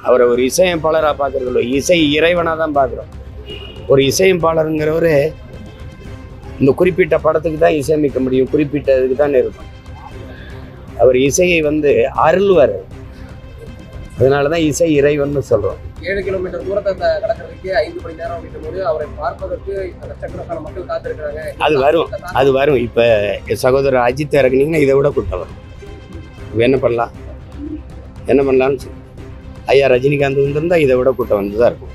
அவரை ஒரு இசையமைப்பாளராக பார்க்கறது இல்லை, இசை இறைவனாக தான் பார்க்குறோம். ஒரு இசையமைப்பாளருங்கிறவர் இந்த குறிப்பிட்ட படத்துக்கு தான் இசையமைக்க முடியும், குறிப்பிட்ட இதுக்கு தான் இருக்கும். அவர் இசையை அருள்வார். அதனால தான் இசை இறைவன் சொல்கிறோம். 7 கிலோமீட்டர் தூரத்தை கடக்கிறதுக்கு 5 மணி நேரம் அப்படிங்கும்போது அவரை பார்ப்பதற்கு லட்சக்கணக்கான மக்கள் காத்திருக்கிறாங்க. அது வரும். இப்போ சகோதரர் அஜித் இறக்குனீங்கன்னா இதை விட கூட்டம் வரும். என்ன பண்ணலாம்னு சொல்லி ஐயா ரஜினிகாந்த் வந்திருந்தால் இதை விட கூட்டம் வந்து தான் இருக்கும்.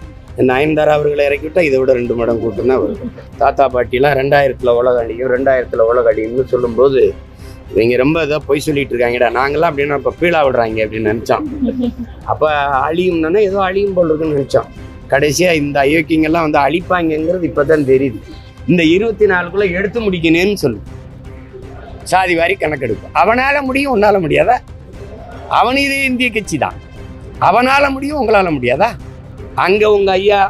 நயன்தாரா அவர்களை இறக்கி விட்டால் இதை விட 2 மடங்கு கூட்டம் தான் வரும். தாத்தா பாட்டிலாம் 2000 உலக அடியும் 2000 உலக அடியும்னு சொல்லும்போது இவங்க ரொம்ப இதாக பொய் சொல்லிட்டு இருக்காங்கடா, நாங்களாம் அப்படின்னா இப்போ பீழா விடுறாங்க அப்படின்னு நினச்சோம். அப்போ அழியும்னா ஏதோ அழியும் போல் இருக்குன்னு நினச்சோம். கடைசியாக இந்த அயோக்கியங்கள்லாம் அழிப்பாங்கிறது இப்போ தான் தெரியுது. இந்த 24க்குள்ளே எடுத்து முடிக்கணும்னு சொல்லு, சாதி வாரி கணக்கெடுப்பு. அவனால் முடியும், உன்னால் முடியாதா? அவன் இது இந்திய கட்சி தான், அவனால் முடியும், உங்களால் முடியாதா? அங்கே உங்கள் ஐயா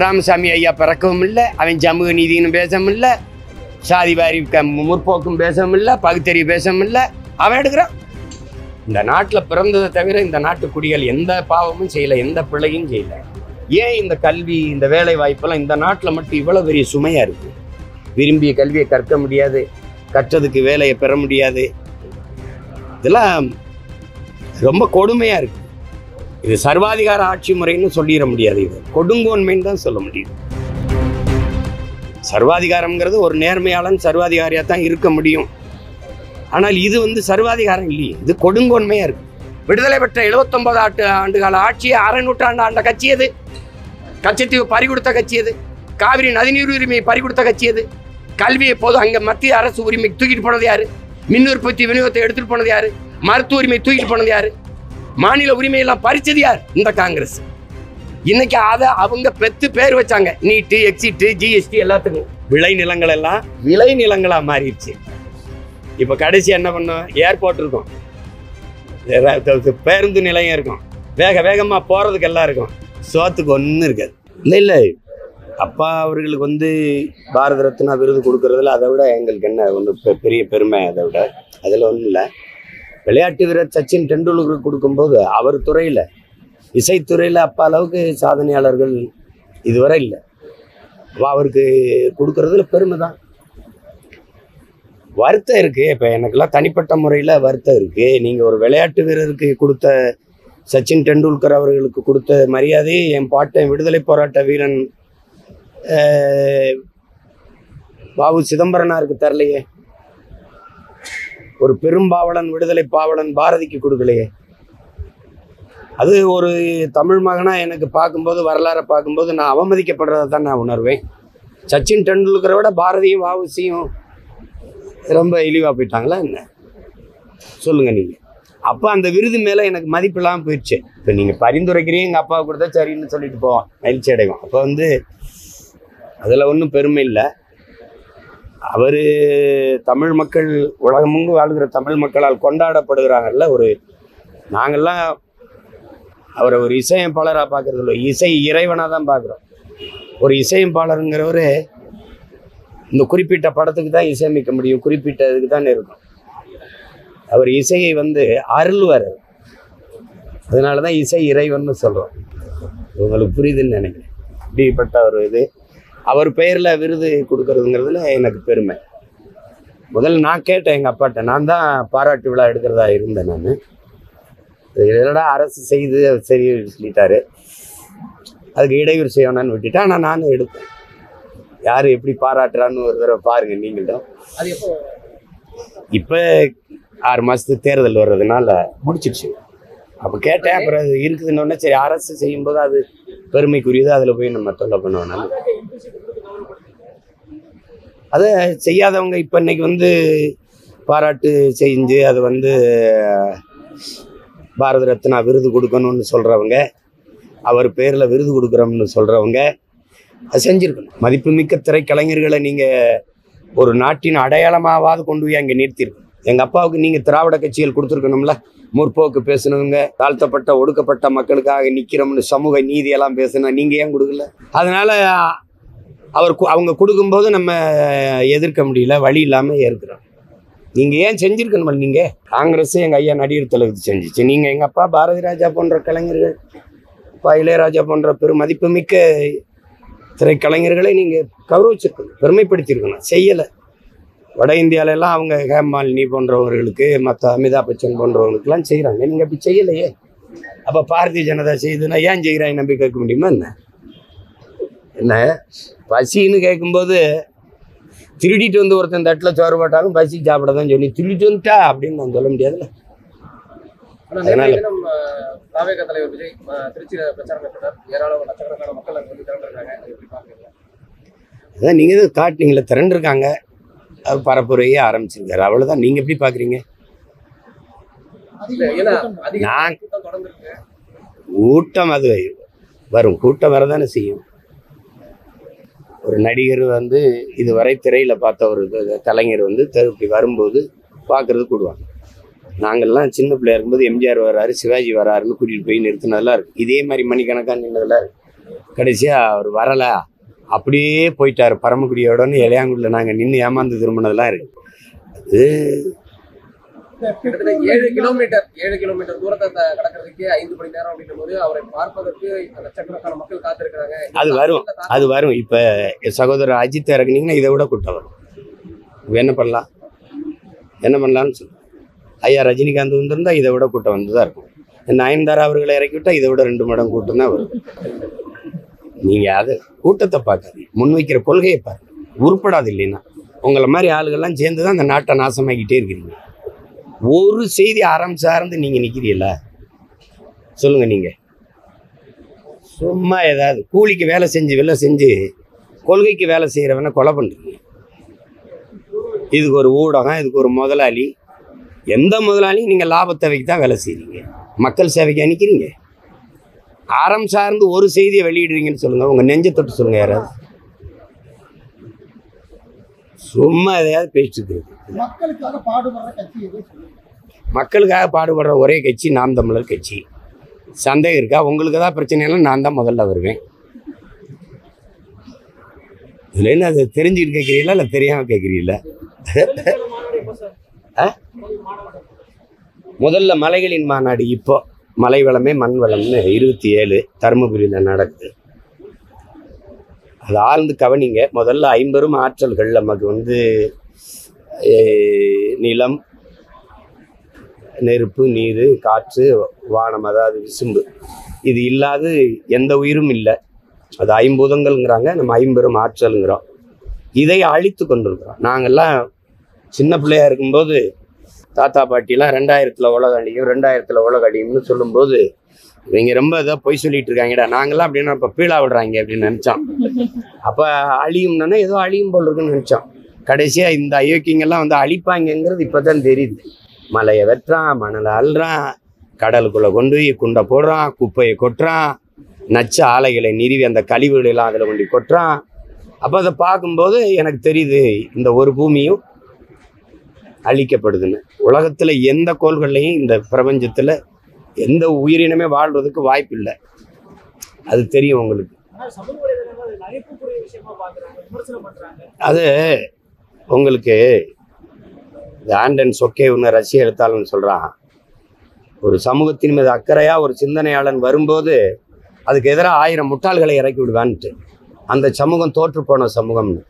ராமசாமி ஐயா பிறக்கவும் இல்லை, அவன் சமூக நீதினு பேசவும் இல்லை, சாதி வாரி முற்போக்கும் பேசவும் இல்லை, பகுத்தறிவு பேசவும் இல்லை. அவன் எடுக்கிறான். இந்த நாட்டில் பிறந்ததை தவிர இந்த நாட்டு குடிகள் எந்த பாவமும் செய்யலை, எந்த பிள்ளையும் செய்யலை. ஏன் இந்த கல்வி, இந்த வேலை வாய்ப்பெல்லாம் இந்த நாட்டில் மட்டும் இவ்வளோ பெரிய சுமையாக இருக்குது? விரும்பிய கல்வியை கற்க முடியாது, கற்றதுக்கு வேலையை பெற முடியாது. இதெல்லாம் ரொம்ப கொடுமையாக இருக்குது. இது சர்வாதிகார ஆட்சி முறைன்னு சொல்லிட முடியாது, இது கொடுங்கோன்மைன்னு தான் சொல்ல முடியும். சர்வாதிகாரம்ங்கிறது ஒரு நேர்மையாளன் சர்வாதிகாரியாக தான் இருக்க முடியும். ஆனால் இது சர்வாதிகாரம் இல்லையே, இது கொடுங்கோன்மையாக இருக்கு. விடுதலை பெற்ற 79 ஆண்டுகால ஆட்சியை அரை நூற்றாண்டு ஆண்ட கட்சி எது? கச்சத்தீவு பறிகொடுத்த கட்சி எது? காவிரி நதிநீர் உரிமையை பறிகொடுத்த கட்சி எது? கல்வியை போதும் அங்கே மத்திய அரசு உரிமை தூக்கிட்டு போனது யாரு? மின் உற்பத்தி விநியோகத்தை எடுத்துகிட்டு போனது யாரு? மருத்துவ உரிமை தூக்கிட்டு போனது யாரு? மாநில உரிமையெல்லாம் பறிச்சது யார்? இந்த காங்கிரஸ். இன்னைக்கு அதை அவங்க பெத்து பேர் வச்சாங்க, நீட்டு, எக்ஸிட்டு, ஜிஎஸ்டி எல்லாத்துக்கும். விளைநிலங்கள் எல்லாம் விளைநிலங்களாக மாறிடுச்சு. இப்போ கடைசி என்ன பண்ணோம்? ஏர்போர்ட் இருக்கும், பேருந்து நிலையம் இருக்கும், வேகமாக போகிறதுக்கு எல்லாம் இருக்கும், சோத்துக்கு ஒன்றும் இருக்காது. இல்லை அப்பா அவர்களுக்கு பாரத ரத்னா விருது கொடுக்கறதுல அதை விட எங்களுக்கு என்ன ஒன்று பெரிய பெருமை. அதை விட அதில் ஒன்றும் இல்லை. விளையாட்டு வீரர் சச்சின் டெண்டுல்கருக்கு கொடுக்கும்போது அவர் துறையில், இசைத்துறையில் அப்பா அளவுக்கு சாதனையாளர்கள் இதுவரை இல்லை. அவருக்கு கொடுக்கறதுல பெருமை தான். வருத்தம் இருக்குது. இப்போ எனக்கெல்லாம் தனிப்பட்ட முறையில் வருத்தம் இருக்குது. நீங்கள் ஒரு விளையாட்டு வீரருக்கு கொடுத்த, சச்சின் டெண்டுல்கர் அவர்களுக்கு கொடுத்த மரியாதையை என் பாட்டன் விடுதலை போராட்ட வீரன் வாவு சிதம்பரனாருக்கு தரலையே. ஒரு பெரும்பாவலன், விடுதலை பாவலன் பாரதிக்கு கொடுக்கலையே. அது ஒரு தமிழ் மகனாக எனக்கு பார்க்கும்போது, வரலாறை பார்க்கும்போது நான் அவமதிக்கப்படுறதை தான் நான் உணர்வேன். சச்சின் டெண்டுல்கரை விட பாரதியும் வாவுசியும் ரொம்ப இழிவாக போயிட்டாங்களா என்ன சொல்லுங்கள் நீங்கள்? அப்போ அந்த விருது மேலே எனக்கு மதிப்பு இல்லாமல் போயிடுச்சு. இப்போ நீங்கள் பரிந்துரைக்கிறீங்க, எங்கள் அப்பா கொடுத்தா சரின்னு சொல்லிட்டு போவான், மகிழ்ச்சி அடைவான். அப்போ அதில் ஒன்றும் பெருமை இல்லை. அவர் தமிழ் மக்கள், உலகமெங்கும் வாழ்கிற தமிழ் மக்களால் கொண்டாடப்படுகிறாங்கல்ல. நாங்கள்லாம் அவரை ஒரு இசையமைப்பாளராக பார்க்கறது இல்லை, இசை இறைவனாக தான் பார்க்குறோம். ஒரு இசையமைப்பாளருங்கிறவர் இந்த குறிப்பிட்ட படத்துக்கு தான் இசையமைக்க முடியும், குறிப்பிட்ட இதுக்கு தான் இருக்கும். அவர் இசையை அருள்வார். அதனால தான் இசை இறைவன் சொல்கிறோம். உங்களுக்கு புரியுதுன்னு நினைக்கிறேன். இப்படிப்பட்ட ஒரு இது அவர் பெயரில் விருது கொடுக்கறதுங்கிறதுல எனக்கு பெருமை. முதல்ல நான் கேட்டேன் எங்கள் அப்பாட்ட, நான் தான் பாராட்டு விழா எடுக்கிறதா இருந்தேன். நான் இல்லைடா அரசு செய்து சரி சொல்லிட்டாரு, அதுக்கு இடையூறு செய்யணும்னு விட்டுட்டேன். ஆனால் நானும் எடுப்பேன். யார் எப்படி பாராட்டுறான்னு ஒரு தடவை பாருங்கள் நீங்களும். இப்போ 6 மாதத்துக்கு தேர்தல் வர்றதுனால முடிச்சிடுச்சு. அப்போ கேட்டேன், அப்புறம் அது இருக்குதுன்னொன்னே சரி அரசு செய்யும்போது அது பெருமைக்குரியது, அதில் போய் நம்ம தொல்லை பண்ணுவோம். அதை செய்யாதவங்க இப்போ இன்னைக்கு பாராட்டு செஞ்சு அது பாரத ரத்னா விருது கொடுக்கணும்னு சொல்கிறவங்க, அவர் பேரில் விருது கொடுக்குறோம்னு சொல்கிறவங்க அது செஞ்சுருக்கணும். மதிப்புமிக்க திரைக்கலைஞர்களை நீங்கள் ஒரு நாட்டின் அடையாளமாவது கொண்டு போய் அங்கே நிறுத்தியிருக்கணும். எங்கள் அப்பாவுக்கு நீங்கள் திராவிட கட்சிகள் கொடுத்துருக்கணும்ல, முற்போக்கு பேசணுங்க, தாழ்த்தப்பட்ட ஒடுக்கப்பட்ட மக்களுக்காக நிற்கிறோம்னு சமூக நீதியெல்லாம் பேசணும். நீங்கள் ஏன் கொடுக்கல? அதனால் அவங்க கொடுக்கும்போது நம்ம எதிர்க்க முடியல, வழி இல்லாமல் ஏற்கிறோம். நீங்கள் ஏன் செஞ்சுருக்கணும்? நீங்கள் காங்கிரஸ் எங்கள் ஐயா நடிகர் தளபதி செஞ்சிச்சு, நீங்கள் எங்கள் அப்பா பாரதி ராஜா போன்ற கலைஞர்கள் இப்போ இளையராஜா போன்ற பெருமதிப்புமிக்க திரைக்கலைஞர்களை நீங்கள் கௌரவிச்சிருக்கணும், பெருமைப்படுத்தியிருக்கணும். செய்யலை. வட இந்தியாவிலலாம் அவங்க ஹேமாலினி போன்றவர்களுக்கு, மற்ற அமிதாப் பச்சன் போன்றவர்களுக்கெல்லாம் செய்கிறாங்க. நீங்கள் அப்படி செய்யலையே. அப்போ பாரதிய ஜனதா செய்யுதுன்னா ஏன் செய்கிறாங்க நம்பி கேட்க முடியுமா? என்ன பசின்னு கேட்கும்போது திருடிட்டு வந்து ஒருத்தன் தட்டில் சோறு போட்டாலும் பசி சாப்பிட தான் சொல்லி திருடிட்டு வந்துட்டா அப்படின்னு நான் சொல்ல முடியாதுல்ல. அதனால தாவேகா தலைவர் விஜய் திருச்சியில பிரச்சாரம் மேற்கொண்டார். ஏராளமான லட்சக்கணக்கான மக்கள் அங்கே வந்து திரண்டிருக்காங்க. எப்படி பார்க்குறீங்க? அதான் நீங்கள் எதுவும் காட்டினீங்களே, திரண்டிருக்காங்க, அது பரப்புரையே ஆரம்பிச்சிருக்காரு, அவ்வளோதான். நீங்கள் எப்படி பார்க்குறீங்க? ஏன்னா நான் கூட்டம் தொடர்ந்து இருக்கு. கூட்டம் அது வரும், கூட்டம் வரதானே செய்யும். ஒரு நடிகர் வந்து இதுவரை திரையில் பார்த்த ஒரு கலைஞர் வந்து இப்படி வரும்போது பார்க்குறது கூடுவாங்க. நாங்கள்லாம் சின்ன பிள்ளையா இருக்கும்போது எம்ஜிஆர் வராரு, சிவாஜி வராருன்னு கூட்டிகிட்டு போய் நிறுத்தினதெல்லாம் இருக்குது. இதே மாதிரி மணிக்கணக்கான நின்றதெல்லாம் இருக்குது. கடைசியாக அவர் வரலை, அப்படியே போயிட்டார் பரமக்குடியோடன்னு இளையாங்குடியில் நாங்கள் நின்று ஏமாந்து திரும்பினதெல்லாம் இருக்குது. அது கிட்டத்தட்ட 7 கிலோமீட்டர் தூரத்தை கடக்கிறதுக்கு 5 மணி நேரம் அப்படின்னும் போது அவரை பார்ப்பதற்கு லட்சக்கணக்கான மக்கள் காத்திருக்கிறாங்க. அது வரும். இப்போ சகோதரர் அஜித் இறக்குனீங்கன்னா இதை விட கூட்டம் வரும். என்ன பண்ணலான்னு சொல்லு. ஐயா ரஜினிகாந்த் வந்திருந்தா இதை விட கூட்டம் வந்து தான் இருக்கும். நயன்தாரா அவர்களை இறக்கி விட்டால் இதை விட 2 மடங்கு கூட்டம் தான் வரும். நீங்கள் அதை கூட்டத்தை பார்க்காது, முன்வைக்கிற கொள்கையை பாருங்க. உருப்படாது. இல்லைன்னா உங்களை மாதிரி ஆளுகள்லாம் சேர்ந்து தான் அந்த நாட்டை நாசமாக்கிட்டே இருக்கிறீங்க. ஒரு செய்தி அறம் சார்ந்து நீங்கள் நிற்கிறீல்ல, சொல்லுங்க. நீங்கள் சும்மா ஏதாவது கூலிக்கு வேலை செஞ்சு கொள்கைக்கு வேலை செய்கிறவனை கொலை பண்ணுறீங்க. இதுக்கு ஒரு ஊடகம், இதுக்கு ஒரு முதலாளி. எந்த முதலாளியும் நீங்கள் லாபத்தேவைக்கு தான் வேலை செய்கிறீங்க, மக்கள் சேவைக்கு அனுக்கிறீங்க. அறம் சார்ந்து ஒரு செய்தியை வெளியிடுறீங்கன்னு சொல்லுங்கள். உங்கள் நெஞ்சை தொட்டு சொல்லுங்கள். யாராவது சும்மா எதையாவது பேசிட்டு இருக்கு. மக்களுக்காக பாடுபடுற ஒரே கட்சி நாம் தமிழர் கட்சி. சந்தேகம் இருக்கா? உங்களுக்கு தான் பிரச்சனைலாம் நான் தான் முதல்ல வருவேன். இதுல என்ன, அதை தெரிஞ்சுக்கிட்டு கேட்குறீங்களா இல்லை தெரியாமல் கேட்குறீங்களா? முதல்ல மலைகளின் மாநாடு, இப்போ மலை வளமே மண் வளம்னு 27 தருமபுரியில் நடக்குது. அது ஆழ்ந்து கவனிங்க. முதல்ல 50 ஆற்றல்கள் நமக்கு வந்து நிலம், நெருப்பு, நீர், காற்று, வானம், அதாவது விசும்பு, இது இல்லாது எந்த உயிரும் இல்லை. அது 5 பூதங்கள்ங்கிறாங்க, நம்ம 50 ஆற்றலுங்கிறோம். இதை அழித்து கொண்டிருக்கிறோம். நாங்கள்லாம் சின்ன பிள்ளையா இருக்கும்போது தாத்தா பாட்டிலாம் 2000 உலக அடியும் 2000 உலக அடியும்னு சொல்லும்போது இவங்க ரொம்ப இதாக பொய் சொல்லிட்டு இருக்காங்கடா, நாங்கள்லாம் அப்படின்னா இப்போ பீழா விடுறாங்க அப்படின்னு நினச்சோம். அப்போ அழியும்னா ஏதோ அழியும் போல் இருக்குன்னு நினச்சோம். கடைசியாக இந்த அயோக்கியங்கள்லாம் வந்து அழிப்பாங்கங்கிறது இப்போ தான் தெரியுது. மலையை வெட்டுறான், மணலை அள்ளுறான், கடலுக்குள்ளே கொண்டு போய் குண்டை போடுறான், குப்பையை கொட்டுறான், நச்ச ஆலைகளை நிறுவி அந்த கழிவுகளெல்லாம் அதில் கொண்டு கொட்டுறான். அப்போ அதை பார்க்கும்போது எனக்கு தெரியுது இந்த ஒரு பூமியும் அழிக்கப்படுதுன்னு. உலகத்தில் எந்த கோள்கள்லையும் இந்த பிரபஞ்சத்தில் எந்த உயிரினமே வாழ்றதுக்கு வாய்ப்பு இல்லை. அது தெரியும் உங்களுக்கு. அது உங்களுக்கு ஆண்டன் சொக்கே ஒன்று ரஷ்ய எழுத்தாளன்னு சொல்கிறான், ஒரு சமூகத்தின் மீது அக்கறையாக ஒரு சிந்தனையாளன் வரும்போது அதுக்கு எதிராக 1000 முட்டாள்களை இறக்கி விடுவான்ட்டு. அந்த சமூகம் தோற்று போன சமூகம்னு.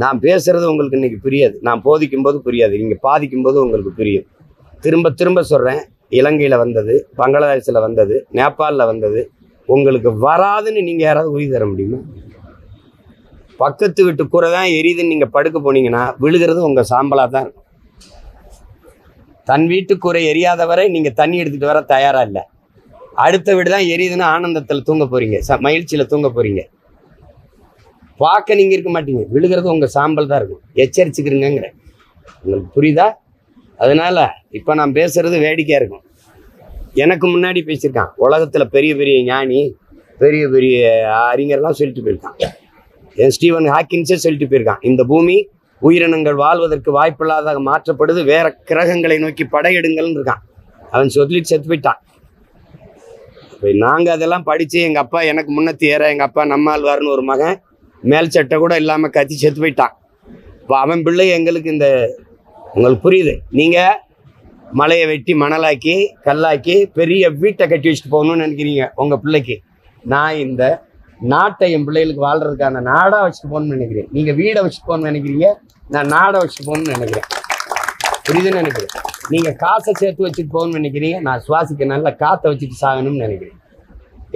நான் பேசுகிறது உங்களுக்கு இன்றைக்கி புரியாது, நான் போதிக்கும் போது புரியாது, நீங்கள் பாதிக்கும் போது உங்களுக்கு புரியும். திரும்ப திரும்ப சொல்கிறேன், இலங்கையில் வந்தது, பங்களாதேஷில் வந்தது, நேபாளில் வந்தது, உங்களுக்கு வராதுன்னு நீங்கள் யாராவது உறுதி தர முடியுமா? பக்கத்து வீட்டு கூரை தான் எரியுதுன்னு நீங்கள் படுக்க போனீங்கன்னா விழுகிறது உங்கள் சாம்பலாக தான் இருக்கும். தன் வீட்டு கூரை எரியாத வரை நீங்கள் தண்ணி எடுத்துகிட்டு வர தயாராக இல்லை. அடுத்த வீடு தான் எரியுதுன்னு ஆனந்தத்தில் தூங்க போகிறீங்க, மகிழ்ச்சியில் தூங்க போகிறீங்க. பார்க்க நீங்கள் இருக்க மாட்டீங்க, விழுகிறது உங்கள் சாம்பல் தான் இருக்கும். எச்சரிச்சுக்கிறீங்கிற உங்களுக்கு புரியுதா? அதனால் இப்போ நான் பேசுகிறது வேடிக்கையாக இருக்கும். எனக்கு முன்னாடி பேசியிருக்கான், உலகத்தில் பெரிய பெரிய ஞானி, பெரிய பெரிய அறிஞர்லாம் சொல்லிட்டு போயிருக்கான். ஸ்டீவன் ஹாக்கின்ஸே சொல்லிட்டு போயிருக்கான், இந்த பூமி உயிரினங்கள் வாழ்வதற்கு வாய்ப்பில்லாத மாற்றப்படுது, வேற கிரகங்களை நோக்கி படையெடுங்கள்னு இருக்கான். அவன் சொல்லிட்டு செத்து போயிட்டான். இப்போ நாங்கள் அதெல்லாம் படித்து எங்கள் அப்பா எனக்கு முன்னத்தி ஏற, எங்கள் அப்பா நம்மாழ்வார்னு ஒரு மகன் மேல் சட்டை கூட இல்லாமல் கத்தி செத்து போயிட்டான். இப்போ அவன் பிள்ளை எங்களுக்கு இந்த உங்களுக்கு புரியுது. நீங்கள் மலையை வெட்டி மணலாக்கி கல்லாக்கி பெரிய வீட்டை கட்டி வச்சுட்டு போகணும்னு நினைக்கிறீங்க உங்கள் பிள்ளைக்கு. நான் இந்த நாட்டை என் பிள்ளைகளுக்கு வாழ்கிறதுக்கான நாடாக வச்சுட்டு போகணும்னு நினைக்கிறேன். நீங்கள் வீடை வச்சுட்டு போகணும்னு நினைக்கிறீங்க, நான் நாடை வச்சுட்டு போகணும்னு நினைக்கிறேன். புரியுதுன்னு நினைக்கிறேன். நீங்கள் காசை சேர்த்து வச்சுட்டு போகணும்னு நினைக்கிறீங்க, நான் சுவாசிக்க நல்ல காற்றை வச்சுட்டு சாகணும்னு நினைக்கிறேன்.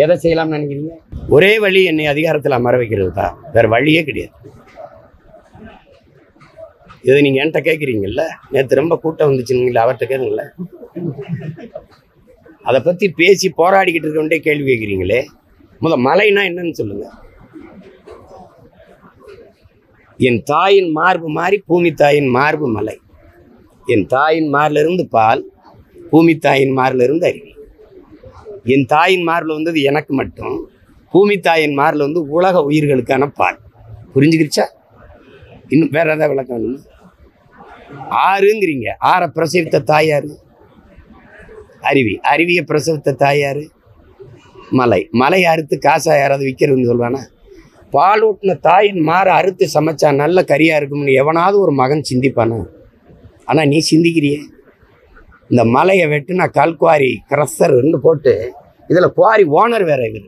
எதை செய்யலாம்னு நினைக்கிறீங்க? ஒரே வழி என்னை அதிகாரத்தில் அமர வைக்கிறது தான், வேறு வழியே கிடையாது. இதை நீங்கள் என்கிட்ட கேட்குறீங்கல்ல, நேற்று ரொம்ப கூட்டம் வந்துச்சுங்களா, அவர்கிட்ட கேளுங்கள. அதை பற்றி பேசி போராடிக்கிட்டு இருக்கவன்டே கேள்வி கேட்குறீங்களே. மலைனா என்னன்னு சொல்லுங்க. என் தாயின் மார்பு மாறி பூமி தாயின் மார்பு மலை. என் தாயின் மார்பிலிருந்து பால், பூமி தாயின் மார்பிலிருந்து அருவி. என் தாயின் மார்பில் வந்தது எனக்கு மட்டும், பூமி தாயின் மார்பில் வந்து உலக உயிர்களுக்கான பால். புரிஞ்சுக்கிடுச்சா? இன்னும் வேற ஏதாவது விளக்கம் வேணுமா? ஆறுங்கிறீங்க, ஆறை பிரசவித்த தாயாரு அருவி, அருவியை பிரசவித்த தாயாரு மலை. மலை அறுத்து காசா யாராவது விற்கிறதுன்னு சொல்லுவானா? பால் ஊட்டின தாயின் மாற அறுத்து சமைச்சா நல்ல கறியாக இருக்கும்னு எவனாவது ஒரு மகன் சிந்திப்பானா? ஆனால் நீ சிந்திக்கிறியே. இந்த மலையை வெட்டு நான் கல்குவாரி கிரஸ்ஸர்ன்னு போட்டு இதில் குவாரி ஓனர் வேற இவர்.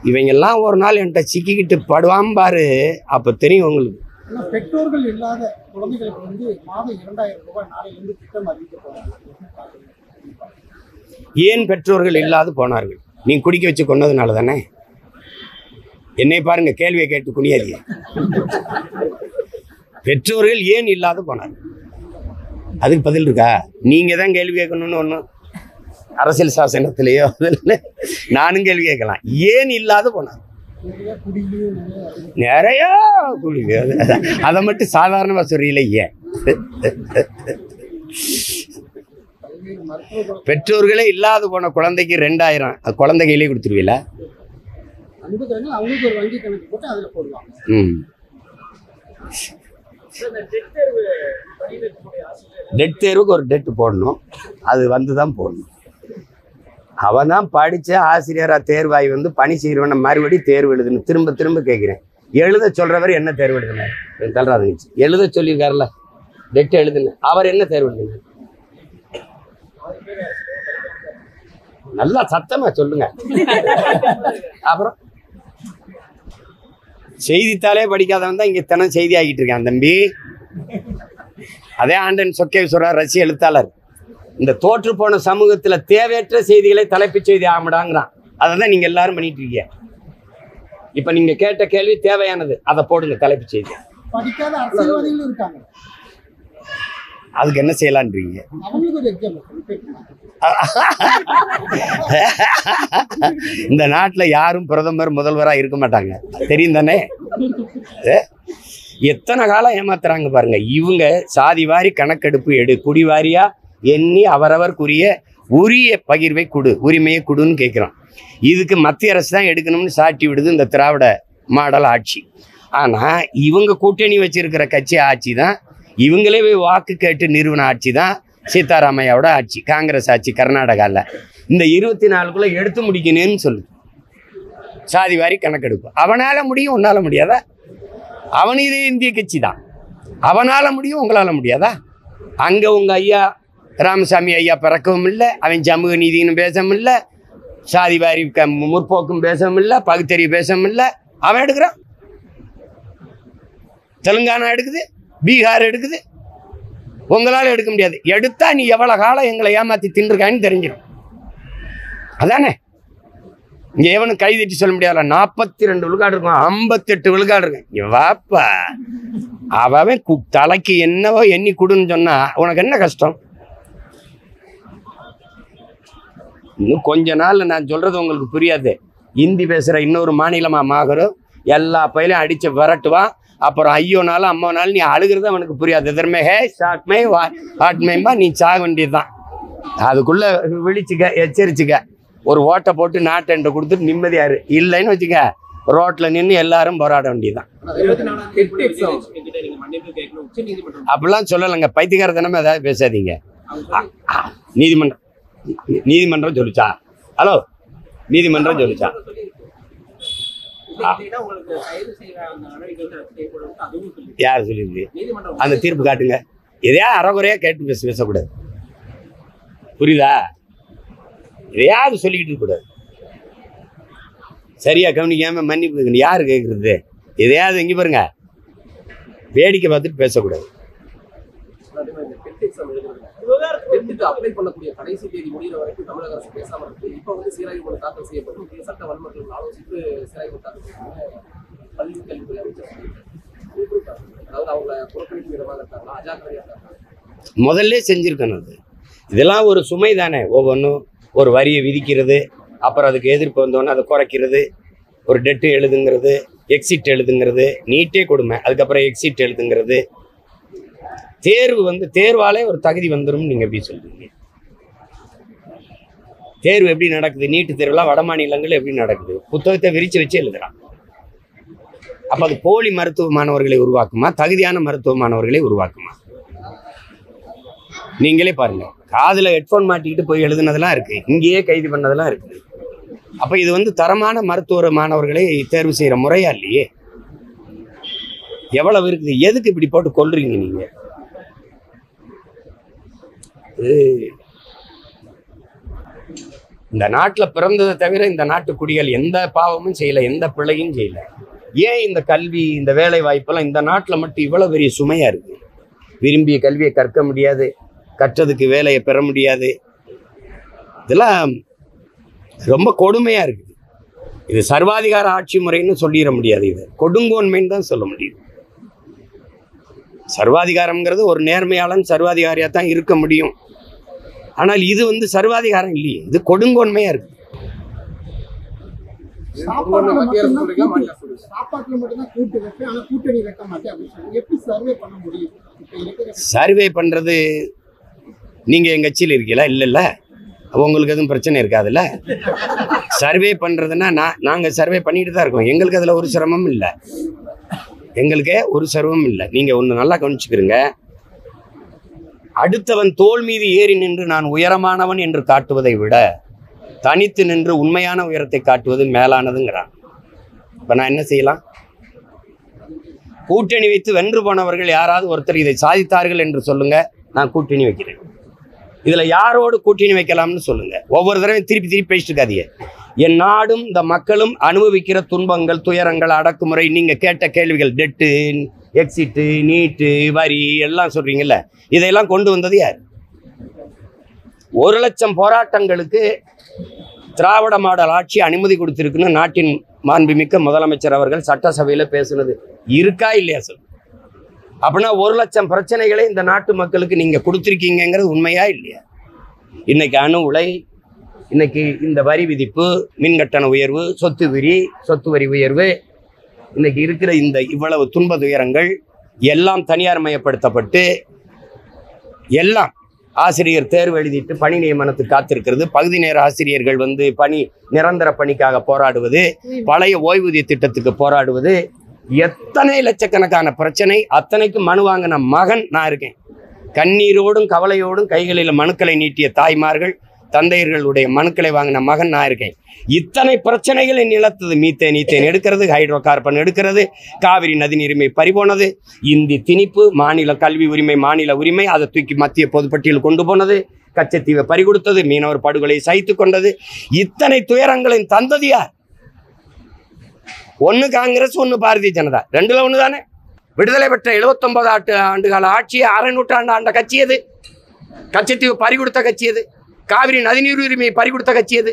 இவங்கெல்லாம் ஒரு நாள் என்கிட்ட சிக்கிக்கிட்டு படுவான் பாரு, அப்போ தெரியும் உங்களுக்கு. பெற்றோர்கள் இல்லாத குழந்தைகளுக்கு வந்து மாதம் 2000 ரூபாய் நாளையிலிருந்து திட்டம் அறிவிக்கப்படும். ஏன் பெற்றோர்கள் இல்லாது போனார்கள்? நீ குடிக்க வச்சு கொண்டதுனால தானே. என்னை பாருங்க, கேள்வியை கேட்டு குனியாதிய. பெற்றோர்கள் ஏன் இல்லாது போனார்கள்? அதுக்கு பதில் இருக்கா? நீங்க தான் கேள்வி கேட்கணும்னு ஒன்றும் அரசியல் சாசனத்திலேயோ நானும் கேள்வி கேட்கலாம். ஏன் இல்லாது போனாங்க? நிறைய குடிக்க, அதை மட்டும் சாதாரணமாக சொல்றீங்களே ஏன்? பெற்றோர்களே இல்லாத போன குழந்தைக்கு 2000 குழந்தை கையிலே கொடுத்துருவீங்களா? அவங்களுக்கு ஒரு வங்கி கணக்கு போட்டு அதுல போடுவாங்க. டெட் தேர்வுக்கு ஒரு டெட் போடணும், அது வந்து தான் போடணும். அவன் தான் படித்த ஆசிரியராக தேர்வாகி வந்து பணி செய்கிறவன மறுபடியும் தேர்வு எழுதுன்னு திரும்ப திரும்ப கேட்குறேன். எழுத சொல்கிறவர் என்ன தேர்வு எழுதுனார்? தள்ளுறாது நிச்சு. எழுத சொல்லியிருக்காருல்ல, டெட் எழுதுன்னு. அவர் என்ன தேர்வு எழுதுனார்? நல்லா சத்தமா சொல்லுங்க. அப்புறம் செய்தித்தாளே படிக்காதவன் தான் இங்கே தினம் செய்தி ஆகிட்டு இருக்கான் தம்பி. அதே ஆண்டன் சொக்கேஸ்வரர் ரஷ்ய எழுத்தாளர், இந்த தோற்று போன சமூகத்தில் தேவையற்ற செய்திகளை தலைப்புச் செய்தி ஆகடாங்கிறான். அதை தான் நீங்கள் எல்லாரும் பண்ணிட்டு இருக்கீங்க. இப்போ நீங்கள் கேட்ட கேள்வி தேவையானது, அதை போடுங்க தலைப்புச் செய்தி. படிக்காத அரசியல்வாதிகளும் இருக்காங்க, அதுக்கு என்ன செய்யலான்றீங்க? இந்த நாட்டில் யாரும் பிரதமர் முதல்வராக இருக்க மாட்டாங்க, தெரியும் தானே? எத்தனை காலம் ஏமாத்துறாங்க பாருங்க. இவங்க சாதி வாரி கணக்கெடுப்பு குடி வாரியா எண்ணி அவரவருக்குரிய உரிய பகிர்வை கொடு, உரிமையை கொடுன்னு கேட்குறோம். இதுக்கு மத்திய அரசு தான் எடுக்கணும்னு சாட்டி விடுது இந்த திராவிட மாடல் ஆட்சி. ஆனால் இவங்க கூட்டணி வச்சிருக்கிற கட்சி ஆட்சி தான், இவங்களே போய் வாக்கு கேட்டு நிறுவன ஆட்சி தான் சீதாராமையாவோட ஆட்சி, காங்கிரஸ் ஆட்சி கர்நாடகாவில். இந்த 24க்குள்ளே எடுத்து முடிக்கணும்னு சொல்லு. சாதி வாரி கணக்கெடுப்பு அவனால் முடியும், உன்னால் முடியாதா? அவன் இதே இந்திய கட்சி தான், அவனால் முடியும், உங்களால் முடியாதா? அங்கே உங்கள் ஐயா ராமசாமி ஐயா பிறக்கவும் இல்லை, அவன் சமூக நீதினு பேசவும் இல்லை, சாதி வாரி முற்போக்கும் பேசவும் இல்லை, பகுத்தறிவு பேசவும் இல்லை. அவன் எடுக்கிறான். தெலுங்கானா எடுக்குது, பீகார் எடுக்குது. உங்களால் எடுக்க முடியாது. எடுத்தா நீ எவ்வளோ காலம் எங்களை ஏமாற்றி தின்றுருக்கான்னு தெரிஞ்சிடும். அதானே இங்கே எவனும் கை தட்டி சொல்ல முடியாதுல. 42 விழுக்காடு இருக்கும், 58 விழுக்காடு இருக்கும். இங்கே வாப்பா, அவன் தலைக்கு என்னவோ எண்ணி கொடுன்னு சொன்னா உனக்கு என்ன கஷ்டம்? இன்னும் கொஞ்ச நாள் நான் சொல்றது உங்களுக்கு புரியாது. ஹிந்தி பேசுகிற இன்னொரு மாநிலமாக மாகரும் எல்லா பயிலையும் அடித்து விரட்டுவான். அப்புறம் ஐயோனாலும் அம்மானாலும் நீ அழுகிறது அவனுக்கு புரியாது. எதிர்மே ஹே ஷாட்மே ஆட்மேம்பா நீ சாக வேண்டியது தான். அதுக்குள்ளே விழிச்சுக்க, எச்சரிச்சுக்க. ஒரு ஓட்டை போட்டு நாட்டை கொடுத்துட்டு நிம்மதியாரு. இல்லைன்னு வச்சுக்க, ரோட்டில் நின்று எல்லாரும் போராட வேண்டியதுதான். அப்படிலாம் சொல்லலைங்க, பைத்தியக்காரத்தனமே ஏதாவது பேசாதீங்க. நீதிமன்றம் சொல்லிச்சா? ஹலோ, நீதிமன்றம் சொல்லிச்சா? யார் சொல்லியிருக்கு? அந்த தீர்ப்பு காட்டுங்க. எதையா அறகுறையா கேட்டு பேசக்கூடாது. புரியுதா? எதையாவது சொல்லிக்கிட்டு இருக்கக்கூடாது. சரியா கவனிக்காம மன்னிப்பு கேட்கணும். யாரு கேட்கறது? எதையாவது எங்கே பாருங்க, வேடிக்கை பார்த்துட்டு பேசக்கூடாது. அப்ளை பண்ணக்கூடிய கடைசி தேதி முடிகிற வரைக்கும் தமிழக அரசு பேசாம இருக்கு. இப்போ வந்து சீராய்வு மனு தாக்கல் செய்யப்பட்டு சட்ட வல்லுநர்கள் ஆலோசித்து சீராய்வு தாக்கல் செய்யப்பட்டு பள்ளி கல்வித்துறை அமைச்சர் அதாவது அவங்க புறக்கணிக்கும் விதமாக இருக்காங்களா, அஜாக்கிரதையா இருக்காங்க? முதல்ல செஞ்சுருக்கணும். அது இதெல்லாம் ஒரு சுமை தானே. ஒவ்வொன்றும் ஒரு வரியை விதிக்கிறது, அப்புறம் அதுக்கு எதிர்ப்பு வந்தோன்னே அதை குறைக்கிறது, ஒரு டெட்டு எழுதுங்கிறது, எக்ஸிட் எழுதுங்கிறது, நீட்டே கொடுமை, அதுக்கப்புறம் எக்ஸிட் எழுதுங்கிறது. தேர்வு வந்து தேர்வாலே ஒரு தகுதி வந்துடும். நீங்கள் எப்படி சொல்றீங்க? தேர்வு எப்படி நடக்குது? நீட்டு தேர்வுலாம் வட மாநிலங்கள் எப்படி நடக்குது? புத்தகத்தை விரிச்சு வச்சு எழுதுறான். அப்போ அது போலி மருத்துவ மாணவர்களை உருவாக்குமா, தகுதியான மருத்துவ மாணவர்களை உருவாக்குமா? நீங்களே பாருங்க. காதில் ஹெட்ஃபோன் மாட்டிக்கிட்டு போய் எழுதுனதெல்லாம் இருக்கு, இங்கேயே கைது பண்ணதெல்லாம் இருக்கு. அப்போ இது வந்து தரமான மருத்துவ மாணவர்களை தேர்வு செய்கிற முறையா இல்லையே? எவ்வளவு இருக்குது? எதுக்கு இப்படி போட்டு கொள்றீங்க நீங்க? இந்த நாட்டில் பிறந்ததை தவிர இந்த நாட்டு குடிகள் எந்த பாவமும் செய்யல, எந்த பிள்ளையும் செய்யல. ஏன் இந்த கல்வி, இந்த வேலை வாய்ப்பெல்லாம் இந்த நாட்டில் மட்டும் இவ்வளவு பெரிய சுமையா இருக்கு? விரும்பிய கல்வியை கற்க முடியாது, கற்றதுக்கு வேலையை பெற முடியாது. இதெல்லாம் ரொம்ப கொடுமையா இருக்குது. இது சர்வாதிகார ஆட்சி முறைன்னு சொல்லிட முடியாது, இது கொடுங்கோன்மைன்னு தான் சொல்ல முடியும். சர்வாதிகாரம்ங்கிறது ஒரு நேர்மையாளன் சர்வாதிகாரியா தான் இருக்க முடியும். ஆனால் இது வந்து சர்வாதிகாரம் இல்லையே, இது கொடுங்கோன்மையா இருக்கு. சாப்பாட்டுல மட்டும்தான் கூட்டு வைப்பேன், ஆனா கூட்டணி வைக்க மாட்டேன் அப்படின்னு சொல்லி எப்படி சர்வே பண்ண முடியும்? சர்வே பண்றது நீங்க எங்க கட்சியில் இருக்கீங்களா? இல்லைல்ல, உங்களுக்கு எதுவும் பிரச்சனை இருக்காதுல்ல. சர்வே பண்றதுன்னா நாங்க சர்வே பண்ணிட்டு தான் இருக்கோம். எங்களுக்கு அதுல ஒரு சிரமம் இல்லை, எங்களுக்கே ஒரு சிரமம் இல்லை. நீங்க ஒன்று நல்லா கவனிச்சுக்கிறீங்க. அடுத்தவன் தோள் மீது ஏறி நின்று நான் உயரமானவன் என்று காட்டுவதை விட தனித்து நின்று உண்மையான உயரத்தை காட்டுவது மேலானதுங்கிறான். இப்ப நான் என்ன செய்யலாம்? கூட்டணி வைத்து வென்று போனவர்கள் யாராவது ஒருத்தர் இதை சாதித்தார்கள் என்று சொல்லுங்க, நான் கூட்டணி வைக்கிறேன். இதுல யாரோடு கூட்டணி வைக்கலாம்னு சொல்லுங்க. ஒவ்வொரு தடவையும் திருப்பி திருப்பி பேசிட்டு இருக்காதீங்க. என் நாடும் இந்த மக்களும் அனுபவிக்கிற துன்பங்கள், துயரங்கள், அடக்குமுறை, நீங்க கேட்ட கேள்விகள், டெட்டு, எக்ஸிட்டு, நீட்டு, வரி எல்லாம் சொல்றீங்கல்ல, இதையெல்லாம் கொண்டு வந்தது யார்? 1,00,000 போராட்டங்களுக்கு திராவிட மாடல் ஆட்சி அனுமதி கொடுத்திருக்குன்னு நாட்டின் மாண்புமிக்க முதலமைச்சர் அவர்கள் சட்டசபையில பேசுனது இருக்கா இல்லையா? சொல். அப்படின்னா 1,00,000 பிரச்சனைகளை இந்த நாட்டு மக்களுக்கு நீங்க கொடுத்துருக்கீங்கிறது உண்மையா இல்லையா? இன்னைக்கு அணு உலை, இன்னைக்கு இந்த வரி விதிப்பு, மின்கட்டண உயர்வு, சொத்து வரி உயர்வு, இன்னைக்கு இருக்கிற இந்த இவ்வளவு துன்ப துயரங்கள் எல்லாம் தனியார் மயப்படுத்தப்பட்டு, எல்லாம் ஆசிரியர் தேர்வு எழுதிட்டு பணி நியமனத்துக்கு காத்திருக்கிறது, பகுதி நேர ஆசிரியர்கள் வந்து நிரந்தர பணிக்காக போராடுவது, பழைய ஓய்வூதிய திட்டத்துக்கு போராடுவது, எத்தனை லட்சக்கணக்கான பிரச்சனை. அத்தனைக்கு மனு வாங்கின மகன் நான் இருக்கேன். கண்ணீரோடும் கவலையோடும் கைகளில் மனுக்களை நீட்டிய தாய்மார்கள், தந்தையர்களுடைய மனுக்களை வாங்கின மகன் நான் இருக்கேன். இத்தனை பிரச்சனைகளை நிலத்தது. மீத்தேன் எடுக்கிறது, ஹைட்ரோ கார்பன் எடுக்கிறது, காவிரி நதிநீர் உரிமை பறிபோனது, இந்தி திணிப்பு, மாநில கல்வி உரிமை, மாநில உரிமை, அதை தூக்கி மத்திய பொதுப்பட்டியல் கொண்டு போனது, கச்சத்தீவை பறிகொடுத்தது, மீனவர் படுகொலை சகித்து கொண்டது. இத்தனை துயரங்களின் தந்தது யார்? ஒன்று காங்கிரஸ், ஒன்று பாரதிய ஜனதா, ரெண்டுல ஒன்று தானே. விடுதலை பெற்ற 79 ஆண்டுகால ஆட்சியை அரை நூற்றாண்டு ஆண்ட கட்சி எது? கச்சத்தீவு பறிகொடுத்த கட்சி எது? காவிரி நதிநீர் உரிமையை பறிகொடுத்த கட்சி எது?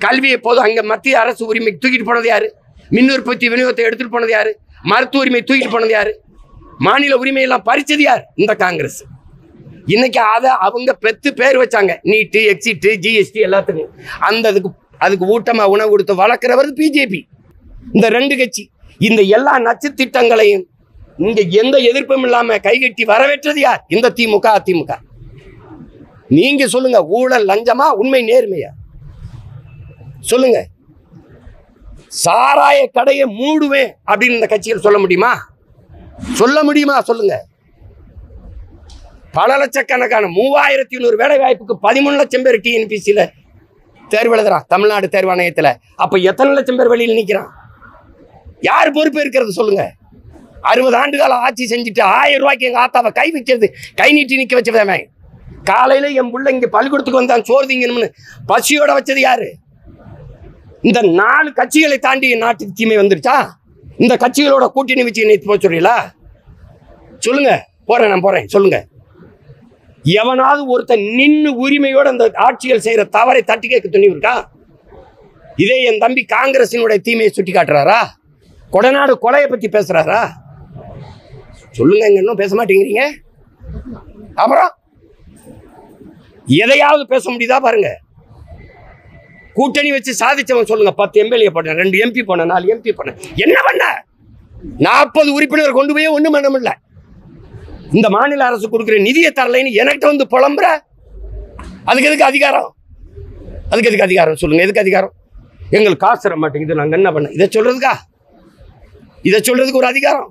கல்வியை போது அங்கே மத்திய அரசு உரிமை தூக்கிட்டு போனது யாரு? மின் உற்பத்தி விநியோகத்தை எடுத்துட்டு போனது யாரு? மருத்துவ உரிமை தூக்கிட்டு போனது யாரு? மாநில உரிமையெல்லாம் பறிச்சது யார்? இந்த காங்கிரஸ். இன்னைக்கு அதை அவங்க பெற்று பேர் வச்சாங்க, நீட்டு, எக்ஸிட்டு, ஜிஎஸ்டி எல்லாத்துக்கும். அதுக்கு ஊட்டமா உணவு கொடுத்து வளர்க்கிறவர் பிஜேபி. இந்த ரெண்டு கட்சி இந்த எல்லா நச்சு திட்டங்களையும் இங்க எந்த எதிர்ப்பும் இல்லாம கைகட்டி வரவேற்றது யார்? இந்த திமுக, அதிமுக. நீங்க சொல்லுங்க, ஊழல் லஞ்சமா, உண்மை நேர்மையா? சொல்லுங்க. சாராய கடையை மூடுவேன் அப்படின்னு இந்த கட்சியில் சொல்ல முடியுமா? சொல்லுங்க. பல லட்சக்கணக்கான 3100 வேலை வாய்ப்புக்கு 13 லட்சம் பேர் டிஎன்பிசியில தேர்வு எழுதுறான், தமிழ்நாடு தேர்வாணையத்தில். அப்ப எத்தனை லட்சம் பேர் வெளியில் நிற்கிறான்? யார் பொறுப்பு இருக்கிறது சொல்லுங்க? 60 ஆண்டுகால ஆட்சி செஞ்சுட்டு 1000 ரூபாய்க்கு எங்க ஆத்தாவை கை வைக்கிறது, கை நீட்டி நிக்க வச்சவன். காலையில என் பிள்ளை இங்க பள்ளிக்கூடத்துக்கு வந்தான் சோறு திங்கணும்னு பசியோட வச்சது யாரு? இந்த 4 கட்சிகளை தாண்டி நாட்டுக்கு தீமை வந்துருச்சா? இந்த கட்சிகளோட கூட்டணி வச்சு நினைத்து போக சொல்றீங்களா? சொல்லுங்க. போறேன், நான் போறேன். சொல்லுங்க. எவனாவது ஒருத்தன் நின்று உரிமையோட அந்த ஆட்சிகள் செய்யற தவறை தட்டி கேட்க துணிவு இருக்கா? இதே என் தம்பி காங்கிரசினுடைய தீமையை சுட்டி காட்டுறாரா? கொடநாடு கொலையை பத்தி பேசுறாரா? சொல்லுங்க. இங்க இன்னும் பேச மாட்டேங்கிறீங்க. அப்புறம் எதையாவது பேச முடியுதா பாருங்க. கூட்டணி வச்சு சாதிச்சவன் சொல்லுங்க. 10 எம்எல்ஏ போனேன், 2 எம்பி போனேன், 4 எம்பி போனேன். என்ன பண்ண? 40 உறுப்பினர் கொண்டு போய் ஒண்ணும் பண்ண முடியல. இந்த மாநில அரசு கொடுக்குற நிதியை தரலைன்னு என்கிட்ட வந்து புலம்புற. அதுக்கு எதுக்கு அதிகாரம்? அதுக்கு எதுக்கு அதிகாரம் சொல்லுங்க? எதுக்கு அதிகாரம்? எங்களுக்கு காசு தர மாட்டேங்குது, நாங்க என்ன பண்ண? இதை சொல்றதுக்கா? இதை சொல்றதுக்கு ஒரு அதிகாரம்?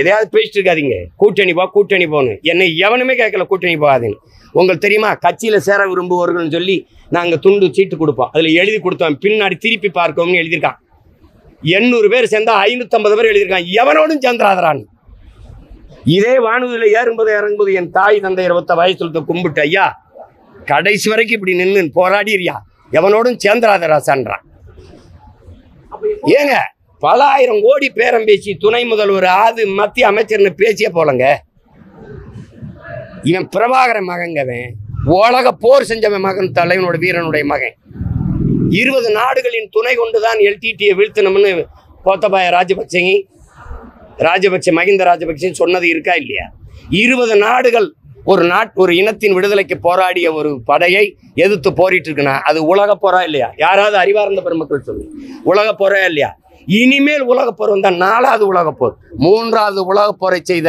எதையாவது பேசிட்டு இருக்காதீங்க. கூட்டணி போ, கூட்டணி போகணும். என்னை எவனுமே கேட்கல கூட்டணி போகாதீங்க. உங்களுக்கு தெரியுமா, கட்சியில சேர விரும்புவர்கள் சொல்லி நாங்க துண்டு சீட்டு கொடுப்போம். அதுல எழுதி கொடுத்தோம், பின்னாடி திருப்பி பார்க்கணும்னு எழுதியிருக்கான். 800 பேர் சேர்ந்தா 550 பேர் எழுதியிருக்கான். எவனோடும் சேர்ந்துராதரான்னு. இதே வானூதியில ஏறும்போது இறங்கும்போது என் தாய் தந்தை 20 வயசுல கும்பிட்டு, ஐயா கடைசி வரைக்கும் இப்படி நின்று போராடிறியா, எவனோடும் சேர்ந்துராதராசான்றான். ஏங்க பல ஆயிரம் கோடி பேரம் பேசி துணை முதல்வர் ஆது மத்திய அமைச்சர்னு பேசிய போலங்க. இவன் பிரபாகரன் மகங்கவன், உலக போர் செஞ்சவன் மகன், தலைவனோட வீரனுடைய மகன். 20 நாடுகளின் துணை கொண்டுதான் LTTயை வீழ்த்தணும்னு கோத்தபாய ராஜபக்சே மகிந்த ராஜபக்சே சொன்னது இருக்கா இல்லையா? 20 நாடுகள் ஒரு இனத்தின் விடுதலைக்கு போராடிய ஒரு படையை எதிர்த்து போரிட்டு இருக்குன்னா அது உலக போரா இல்லையா? யாராவது அறிவார்ந்த பெருமக்கள் சொல்லு. உலக போரா இல்லையா? இனிமேல் உலக போர் வந்தா 4வது உலக போர், 3வது உலக போரை செய்த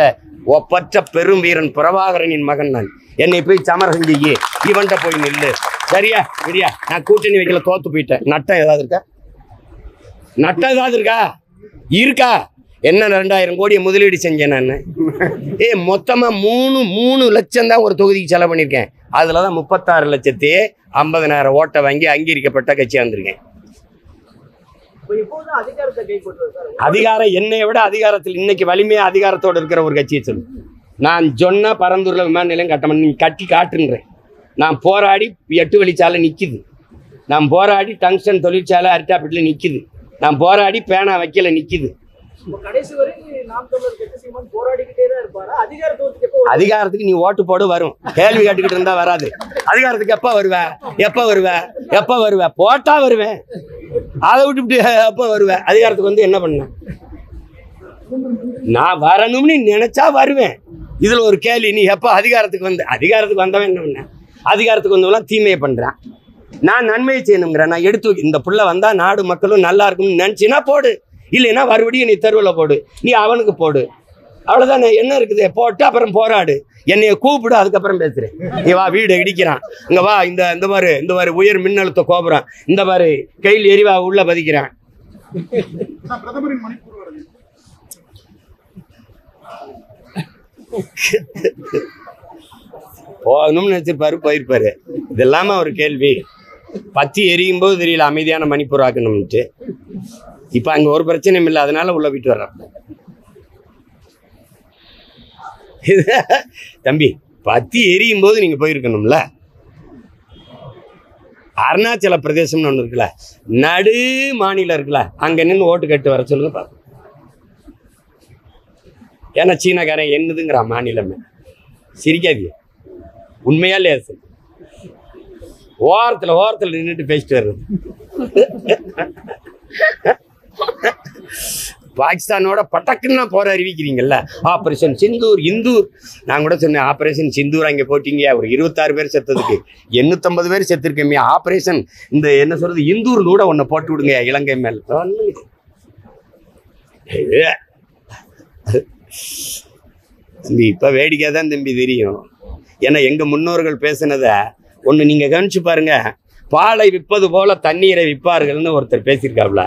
ஒப்பற்ற பெரும் வீரன் பிரபாகரனின் மகன் நான். என்னை போய் சமரசம் செய்ய, இவன்ட்ட போய் நில்லு. சரியா? சரியா? நான் கூட்டணி வைக்கல, தோத்து போயிட்டேன். நட்டம் ஏதாவது இருக்கா? நட்டம் ஏதாவது இருக்கா? என்ன 2000 கோடியை முதலீடு செஞ்சேன் நான். மொத்தமா 3 லட்சம் தான் ஒரு தொகுதிக்கு செலவு பண்ணியிருக்கேன். அதுலதான் 36,50,000 ஓட்டை வாங்கி அங்கீகரிக்கப்பட்ட கட்சியா வந்திருக்கேன். அதிகாரம் என்னை விட அதிகாரத்தில் இன்னைக்கு வலிமையா அதிகாரத்தோடு இருக்கிற ஒரு கட்சியை சொல்லு. நான் சொன்ன பரந்தூர்ல விமான நிலையம் கட்டணும், நீ கட்டி காட்டுன்றேன். நான் போராடி 8 வழிச்சாலை நிக்குது. நான் போராடி டங்ஸ்டன் தொழிற்சாலை அரிட்டாப்பட்டில் நிக்குது. நான் போராடி பேனா வைக்கல நிக்குது. அதிகாரத்துக்கு நீ ஓட்டு போடு, வரும். கேள்வி கேட்டுக்கிட்டு இருந்தா வராது. அதிகாரத்துக்கு எப்ப வருவ? போட்டா வருவேன். அதை விட்டு எப்ப வருவேன்? அதிகாரத்துக்கு வந்து என்ன பண்ண? நான் வரணும்னு நினைச்சா வருவேன். இதுல ஒரு கேள்வி, நீ எப்ப அதிகாரத்துக்கு வந்தவன் என்ன பண்ண? அதிகாரத்துக்கு வந்தவெல்லாம் தீமையை பண்றான். நான் நன்மையை செய்யணுங்கிறேன். நான் எடுத்து இந்த புள்ள வந்தா நாடு மக்களும் நல்லா இருக்கும்னு நினைச்சினா போடு, இல்லைன்னா மறுபடியும் நீ தெருவில் போடு, நீ அவனுக்கு போடு. அவ்வளோதான். என்ன இருக்குது? போட்டு அப்புறம் போராடு. என்னைய கூப்பிடு, அதுக்கப்புறம் பேசுறேன். நீ வா, வீடு இடிக்கிறான், இங்க வா, இந்த மாதிரி உயர் மின்னழுத்த கோபுரம், இந்த மாதிரி கையில் எரிவா உள்ள பதிக்கிறான். போகணும்னு நினைச்சிருப்பாரு, போயிருப்பாரு. இதெல்லாம ஒரு கேள்வி. பத்தி எரியும் போது தெரியல அமைதியான மணிப்பூர் ஆக்கணும்ட்டு. இப்ப அங்க ஒரு பிரச்சனையும் இல்லை, அதனால உள்ள விட்டு வர்ற. தம்பி, பத்தி எரியும் போது நீங்க போயிருக்கணும்ல. அருணாச்சல பிரதேசம்னு ஒண்ணு இருக்குல்ல, நடு மாநிலம் இருக்குல்ல, அங்க நின்று ஓட்டு கேட்டு வர சொல்லுங்க பாப்போம். ஏன்னா சீனாக்காரன் என்னதுங்கிறான் மாநிலமே. சிரிக்காதீங்க, உண்மையா இல்லையா? ஓரத்தில் நின்றுட்டு பேசிட்டு வர்றது. பாகிஸ்தானோட பட்டக்குன்னா போற அறிவிக்கிறீங்கல்ல, ஆபரேஷன் சிந்தூர், இந்தூர். நான் கூட சொன்னேன், ஆபரேஷன் சிந்தூர் அங்கே போட்டீங்க, ஒரு 26 பேர் செத்ததுக்கு 850 பேர் செத்துருக்கமே. ஆபரேஷன் இந்த என்ன சொல்றது, இந்தூர் கூட ஒன்ன போட்டு விடுங்க இலங்கை மேல். தம்பி இப்ப வேடிக்கை தான் தம்பி தெரியும். ஏன்னா எங்க முன்னோர்கள் பேசினத ஒண்ணு நீங்க கவனிச்சு பாருங்க. பாலை விற்பது போல தண்ணீரை விற்பார்கள்னு ஒருத்தர் பேசியிருக்காப்ல.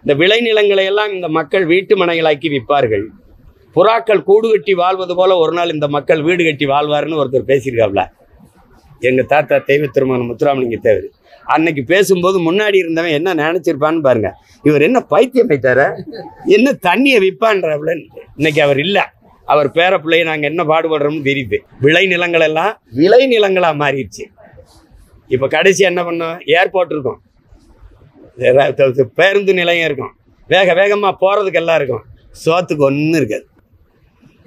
இந்த விளைநிலங்களை எல்லாம் இந்த மக்கள் வீட்டு மனைகளாக்கி விற்பார்கள். புறாக்கள் கூடு கட்டி வாழ்வது போல ஒரு நாள் இந்த மக்கள் வீடு கட்டி வாழ்வார்னு ஒருத்தர் பேசியிருக்காப்ல. எங்க தாத்தா தெய்வ திருமணம் முத்துராமலிங்க தேவர் அன்னைக்கு பேசும்போது முன்னாடி இருந்தவன் என்ன நினைச்சிருப்பான்னு பாருங்க. இவர் என்ன பைத்தியம் பைத்தார, என்ன தண்ணியை விற்பான்றாப்ல. இன்னைக்கு அவர் இல்லை, அவர் பேர பிள்ளைய நாங்கள் என்ன பாடுபடுறோம்னு தெரியுது. விளைநிலங்கள் எல்லாம் விளைநிலங்களாக மாறிடுச்சு. இப்போ கடைசி என்ன பண்ணோம், ஏர்போர்ட் இருக்கும், பேருந்து நிலையம் இருக்கும், வேக வேகமாக போகிறதுக்கு எல்லாம் இருக்கும், சோத்துக்கு ஒன்றும் இருக்காது.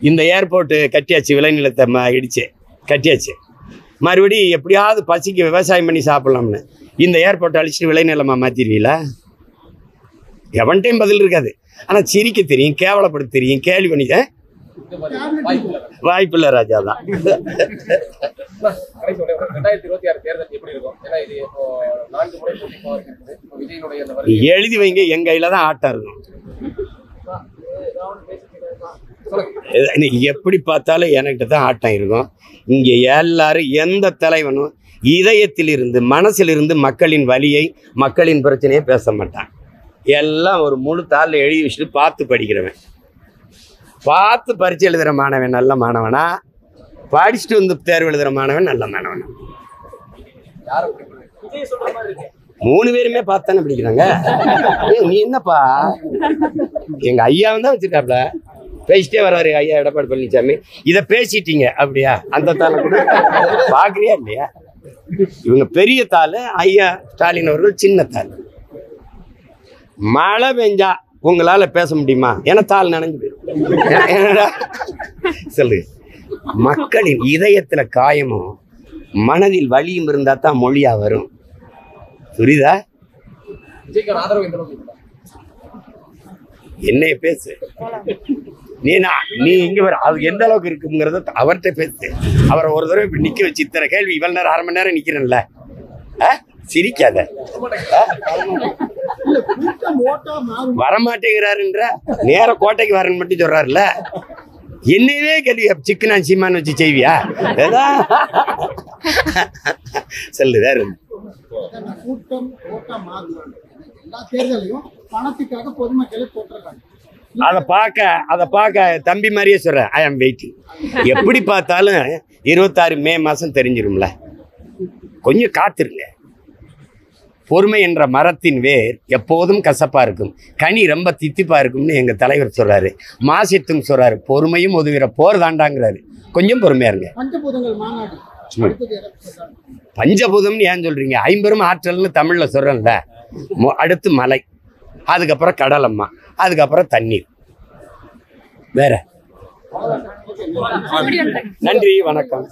இந்த ஏர்போர்ட்டு கட்டியாச்சு, விளைநிலத்தை இடிச்சு கட்டியாச்சு. மறுபடி எப்படியாவது பசிக்கு விவசாயம் பண்ணி சாப்பிட்லாம்னு இந்த ஏர்போர்ட்டை அழிச்சிட்டு விளைநிலமாக மாற்றிடுவீங்களா? எவன்டையும் பதில் இருக்காது. ஆனால் சிரிக்க தெரியும், கேவலப்படுத்த தெரியும், கேள்வி பண்ணி வாய்ப்பில்லை ராஜா தான். 2026 தேர்தல் எப்படி இருக்கும்? ஏன்னா இது இப்போ 4 முறை போட்டி இருக்குது. விஜயனுடைய அந்த வருகை எழுதி வைங்க, என் கையில் தான் ஆட்டம் இருக்கும். எப்படி பார்த்தாலும் என்கிட்ட தான் ஆட்டம் இருக்கும். இங்கே எல்லாரும் எந்த தலைவனும் இதயத்தில் இருந்து மனசில் இருந்து மக்களின் வலியை மக்களின் பிரச்சனையை பேச மாட்டான். எல்லாம் ஒரு முழு தாளில் எழுதி வச்சுட்டு பார்த்து படிக்கிறவன், பார்த்து பரீட்சை எழுதுகிற மாணவன் நல்ல மாணவனா, படிச்சுட்டு வந்து தேர்வு எழுதுகிற மாணவன் நல்ல மாணவனா. 3 பேருமே பார்த்தானே பிடிக்கிறாங்க. நீ என்னப்பா, எங்கள் ஐயாவும் தான் வச்சுருக்காப்புல பேசிட்டே வர்றாரு ஐயா எடப்பாடி பழனிசாமி. இதை பேசிட்டீங்க அப்படியா, அந்த தாளை கூட பார்க்குறியா இல்லையா? இவங்க பெரிய தாள், ஐயா ஸ்டாலின் அவர்கள் சின்ன தாள். மழை பெஞ்சா உங்களால் பேச முடியுமா? ஏன்னா தாள் நனைஞ்சு போயிடும். சொல்லு, மக்களின் இதயத்தில் காயமும் மனதில் வலியும் இருந்தால் தான் மொழியாக வரும். புரியுதா? விஜய்க்கு ஆதரவு எந்த அளவுக்கு? என்னைய பேசு, நீ இங்க வர அது எந்த அளவுக்கு இருக்குங்கிறத அவர்கிட்ட பேசு. அவரை ஒரு தடவை இப்படி நிக்க வச்சு இத்தனை கேள்வி இவ்வளவு நேரம் 1/2 மணி நேரம் நிக்கிறேன்ல, சிரிக்காத. வரமாட்டேங்கிறாருன்ற நேர கோட்டைக்கு வரேன்னு மட்டும் சொல்றாருல்ல, என்னவே கேள்வி சிக்கனா சீமான்னு வச்சு செய்வியா? சொல்லு வேற கூட்டம் ஓட்டம் எல்லா தேர்தலையும் பணத்துக்காக பொதுமக்களை போட்டிருக்காங்க. அதை பார்க்க தம்பி மாதிரியே சொல்கிறேன், ஐ ஆம் வெயிட்டிங். எப்படி பார்த்தாலும் 26 மே மாதம் தெரிஞ்சிரும்ல, கொஞ்சம் காத்திருங்க. பொறுமை என்ற மரத்தின் வேர் எப்போதும் கசப்பாக இருக்கும், கனி ரொம்ப தித்திப்பாக இருக்கும்னு எங்கள் தலைவர் சொல்கிறாரு. மாசித்தும் சொல்கிறாரு, பொறுமையும் உதவிற போர் தாண்டாங்கிறாரு. கொஞ்சம் பொறுமையாக இருங்க. பஞ்சபூதங்கள் மாநாடு பஞ்சபூதம்னு ஏன் சொல்கிறீங்க? 50 ஆற்றல்னு தமிழில் சொல்கிறேன்ல. அடுத்து மலை, அதுக்கப்புறம் கடலம்மா, அதுக்கப்புறம் தண்ணீர். வேற நன்றி, வணக்கம்.